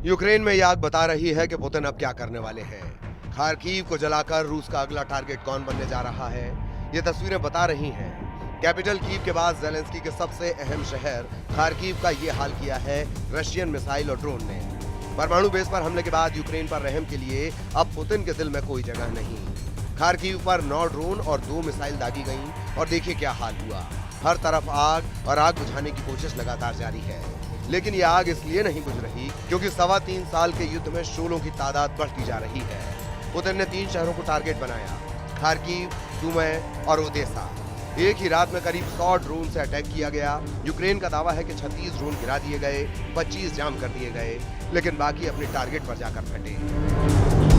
Ukraine में ये आग बता रही है कि पुतिन अब क्या करने वाले हैं। खार्कीव को जलाकर रूस का अगला टारगेट कौन बनने जा रहा है, ये तस्वीरें बता रही हैं। कैपिटल कीव के बाद ज़ेलेंस्की के सबसे अहम शहर खार्कीव का ये हाल किया है रशियन मिसाइल और ड्रोन ने। परमाणु बेस पर हमले के बाद यूक्रेन पर रहम के लिए अब पुतिन के दिल में कोई जगह नहीं। खार्कीव पर 9 ड्रोन और 2 मिसाइल दागी गईं और देखिए क्या हाल हुआ। हर तरफ आग और आग बुझाने की कोशिश लगातार जारी है, लेकिन ये आग इसलिए नहीं बुझ रही क्योंकि 3.25 साल के युद्ध में शोलों की तादाद बढ़ती जा रही है। पुतिन ने 3 शहरों को टारगेट बनाया, खार्कीव, सुमी और ओदेसा। एक ही रात में करीब 100 ड्रोन से अटैक किया गया। यूक्रेन का दावा है कि 36 ड्रोन गिरा दिए गए, 25 जाम कर दिए गए, लेकिन बाकी अपने टारगेट पर जाकर फटे।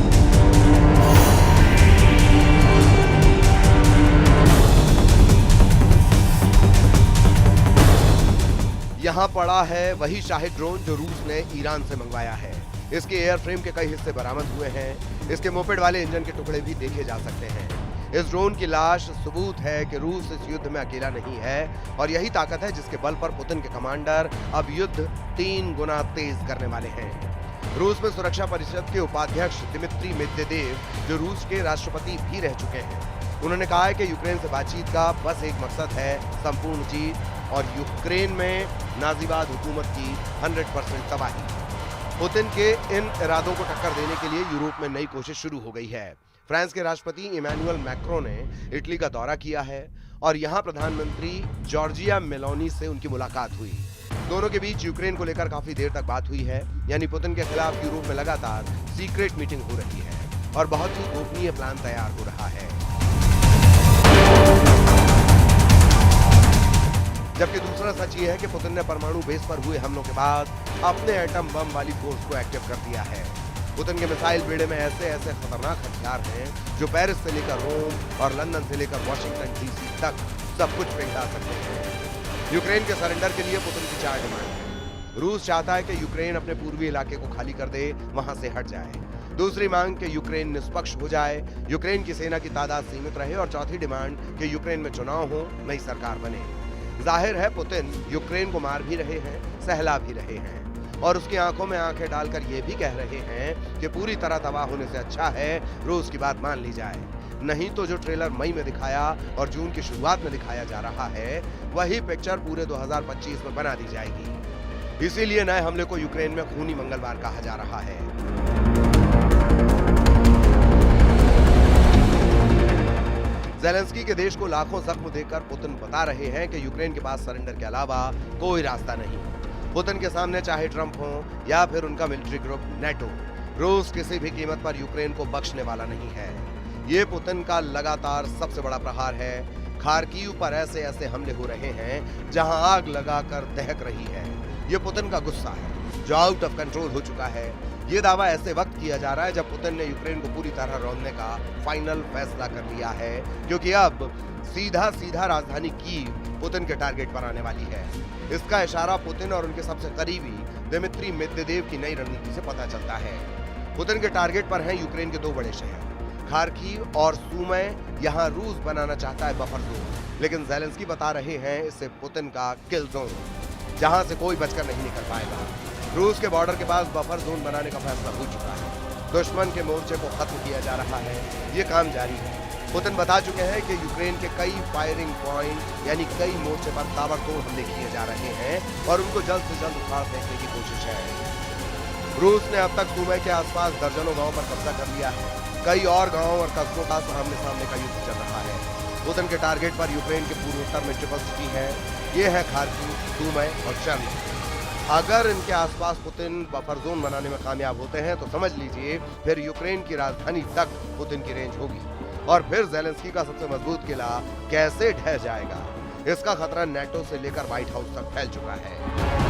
यहाँ पड़ा है वही शाहिद ड्रोन जो रूस ने ईरान से मंगवाया है। इसके एयरफ्रेम के कई हिस्से बरामद हुए हैं। इसके मोपेड वाले इंजन के टुकड़े भी देखे जा सकते हैं। इस ड्रोन की लाश सबूत है कि रूस इस युद्ध में अकेला नहीं है और यही ताकत है जिसके बल पर पुतिन के कमांडर अब युद्ध 3 गुना तेज करने वाले हैं। रूस में सुरक्षा परिषद के उपाध्यक्ष दिमित्री मेदवेदेव, जो रूस के राष्ट्रपति भी रह चुके हैं, उन्होंने कहा है कि यूक्रेन से बातचीत का बस एक मकसद है, संपूर्ण जीत और यूक्रेन में नाजीवाद हुकूमत की 100% तबाही। पुतिन के इन इरादों को टक्कर देने के लिए यूरोप में नई कोशिश शुरू हो गई है। फ्रांस के राष्ट्रपति इमैनुअल मैक्रों ने इटली का दौरा किया है और यहाँ प्रधानमंत्री जॉर्जिया मेलोनी से उनकी मुलाकात हुई। दोनों के बीच यूक्रेन को लेकर काफी देर तक बात हुई है, यानी पुतिन के खिलाफ यूरोप में लगातार सीक्रेट मीटिंग हो रही है और बहुत ही गोपनीय प्लान तैयार हो रहा है। जबकि दूसरा सच ये है कि पुतिन ने परमाणु बेस पर हुए हमलों के बाद अपने एटम बम वाली फोर्स को एक्टिव कर दिया है। पुतिन के मिसाइल बेड़े में ऐसे खतरनाक हथियार हैं जो पेरिस से लेकर रोम और लंदन से लेकर वॉशिंगटन डीसी तक सब कुछ पिघला सकते हैं। यूक्रेन के सरेंडर के लिए पुतिन की 4 डिमांड है। रूस चाहता है कि यूक्रेन अपने पूर्वी इलाके को खाली कर दे, वहां से हट जाए। दूसरी मांग कि यूक्रेन निष्पक्ष हो जाए, यूक्रेन की सेना की तादाद सीमित रहे और चौथी डिमांड कि यूक्रेन में चुनाव हो, नई सरकार बने। जाहिर है पुतिन यूक्रेन को मार भी रहे हैं, सहला भी रहे हैं और उसकी आंखों में आंखें डालकर ये भी कह रहे हैं कि पूरी तरह तबाह होने से अच्छा है रूस की बात मान ली जाए। नहीं तो जो ट्रेलर मई में दिखाया और जून की शुरुआत में दिखाया जा रहा है, वही पिक्चर पूरे 2025 में बना दी जाएगी। इसीलिए नए हमले को यूक्रेन में खूनी मंगलवार कहा जा रहा है। ज़ेलेंस्की के देश को लाखों जख्म देकर पुतिन बता रहे हैं कि यूक्रेन के पास सरेंडर के अलावा कोई रास्ता नहीं। पुतिन के सामने चाहे ट्रंप हो या फिर उनका मिलिट्री ग्रुप नेटो, रूस किसी भी कीमत पर यूक्रेन को बख्शने वाला नहीं है। ये पुतिन का लगातार सबसे बड़ा प्रहार है। खार्कीव पर ऐसे हमले हो रहे हैं जहां आग लगाकर दहक रही है। ये पुतिन का गुस्सा है जो आउट ऑफ कंट्रोल हो चुका है। ये दावा ऐसे वक्त किया जा रहा है जब पुतिन ने यूक्रेन को पूरी तरह रौंदने का फाइनल फैसला कर लिया है, क्योंकि अब सीधा राजधानी कीव पुतिन के टारगेट पर आने वाली है। इसका इशारा पुतिन और उनके सबसे करीबी दिमित्री मेदवेदेव की नई रणनीति से पता चलता है। पुतिन के टारगेट पर हैं यूक्रेन के 2 बड़े शहर खार्कीव और सुमी। यहाँ रूस बनाना चाहता है बफर जोन, लेकिन ज़ेलेंस्की बता रहे हैं इसे पुतिन का किल जोन, जहां से कोई बचकर नहीं निकल पाएगा। रूस के बॉर्डर के पास बफर जोन बनाने का फैसला हो चुका है। दुश्मन के मोर्चे को खत्म किया जा रहा है, ये काम जारी है। पुतिन बता चुके हैं कि यूक्रेन के कई फायरिंग पॉइंट यानी कई मोर्चे पर ताबड़तोड़ हमले किए जा रहे हैं और उनको जल्द से जल्द उखाड़ फेंकने की कोशिश है। रूस ने अब तक सुमी के आसपास दर्जनों गांवों पर कब्जा कर लिया है। कई और गांवों और कस्बों का सामने का युद्ध चल रहा है। पुतिन के टारगेट पर यूक्रेन के पूर्वोत्तर में ट्रिपल सिटी है। ये है खार्कीव, सुमी और चर्न। अगर इनके आसपास पुतिन बफर जोन बनाने में कामयाब होते हैं तो समझ लीजिए फिर यूक्रेन की राजधानी तक पुतिन की रेंज होगी और फिर ज़ेलेंस्की का सबसे मजबूत किला कैसे ढह जाएगा, इसका खतरा नेटो से लेकर व्हाइट हाउस तक फैल चुका है।